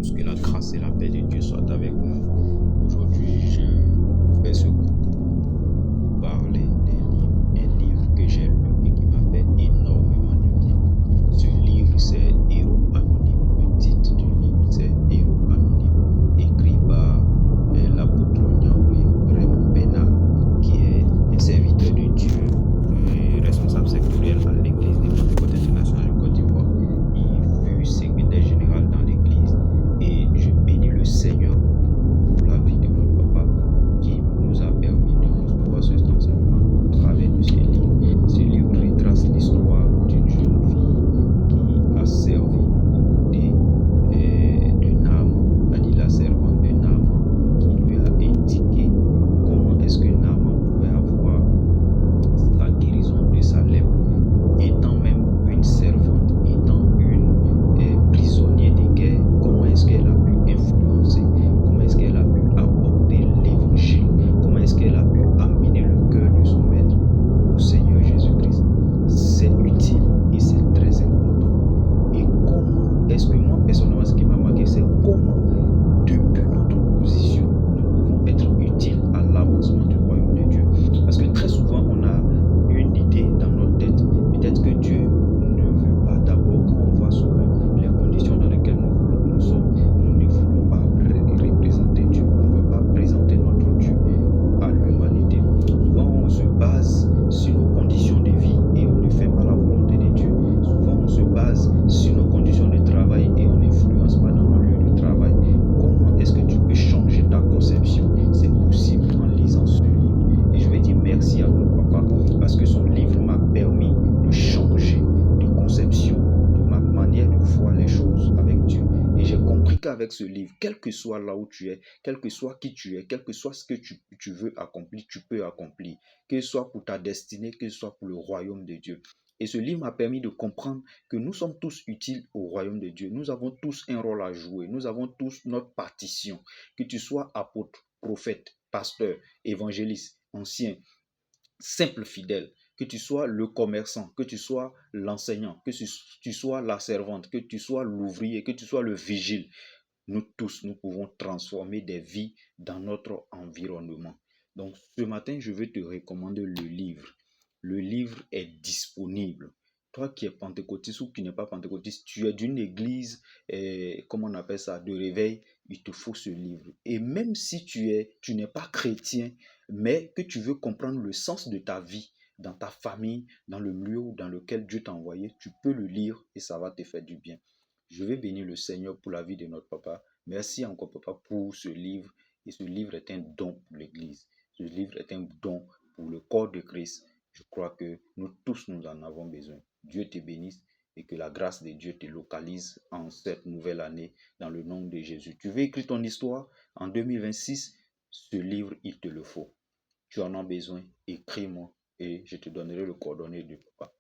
Que la grâce et la paix de Dieu soient avec nous. Aujourd'hui, je fais ce cours pour parler un livre que j'ai lu et qui m'a fait énormément de bien. Ce livre, c'est Héros Anonyme. Le titre du livre, c'est Héros Anonyme, écrit par l'apôtre Nyaouré Raymond Bernard, qui est un serviteur de Dieu, responsable sectoriel à l'église des Pentecôtes internationales de Côte d'Ivoire. Il fut secrétaire général dans l'église. Et je bénis le Seigneur pour la vie de notre papa qui nous a permis de recevoir cet enseignement au travers de ce livre. Ce livre retrace l'histoire d'une jeune fille qui a servi aux côtés de Naaman, c'est-à-dire la servante de Naaman, qui lui a indiqué comment est-ce que Naaman pouvait avoir la guérison de sa lèpre, étant même une servante, étant une prisonnière de guerre. Comment est-ce qu'elle a pu influencer, comment est-ce qu'elle a pu apporter l'évangile, comment est-ce qu'elle a pu amener le cœur de son maître au Seigneur Jésus-Christ. C'est utile et c'est très important. Et comment est-ce que moi personnellement, ce qui m'a marqué, c'est comment depuis notre position nous pouvons être utiles à l'avancement du royaume de Dieu. Parce que très souvent on a une idée dans notre tête, peut-être que Dieu ne veut pas. D'abord, quand on voit souvent les conditions dans lesquelles nous sommes, nous ne voulons pas représenter Dieu, on ne veut pas présenter notre Dieu à l'humanité. Souvent on se base sur nos conditions de vie et on ne fait pas la volonté de Dieu. Souvent on se base sur nos conditions de travail et on n'influence pas dans nos lieux de travail. Comment est-ce que tu peux changer ta conception? C'est possible en lisant ce livre. Et je vais dire merci à notre papa parce que son livre m'a permis de changer de conception, de ma manière de voir les choses avec Dieu. Et j'ai compris qu'avec ce livre, quel que soit là où tu es, quel que soit qui tu es, quel que soit ce que tu veux accomplir, tu peux accomplir. Que ce soit pour ta destinée, que ce soit pour le royaume de Dieu. Et ce livre m'a permis de comprendre que nous sommes tous utiles au royaume de Dieu. Nous avons tous un rôle à jouer. Nous avons tous notre partition. Que tu sois apôtre, prophète, pasteur, évangéliste, ancien, simple fidèle, que tu sois le commerçant, que tu sois l'enseignant, que tu sois la servante, que tu sois l'ouvrier, que tu sois le vigile, nous tous, nous pouvons transformer des vies dans notre environnement. Donc ce matin, je vais te recommander le livre. Le livre est disponible. Toi qui es pentecôtiste ou qui n'es pas pentecôtiste, tu es d'une église, comment on appelle ça, de réveil, il te faut ce livre. Et même si tu n'es pas chrétien, mais que tu veux comprendre le sens de ta vie, dans ta famille, dans le lieu dans lequel Dieu t'a envoyé, tu peux le lire et ça va te faire du bien. Je vais bénir le Seigneur pour la vie de notre papa. Merci encore, papa, pour ce livre. Et ce livre est un don pour l'Église. Ce livre est un don pour le corps de Christ. Je crois que nous tous, nous en avons besoin. Dieu te bénisse et que la grâce de Dieu te localise en cette nouvelle année dans le nom de Jésus. Tu veux écrire ton histoire en 2026? Ce livre, il te le faut. Tu en as besoin, écris-moi et je te donnerai le coordonnées du papa.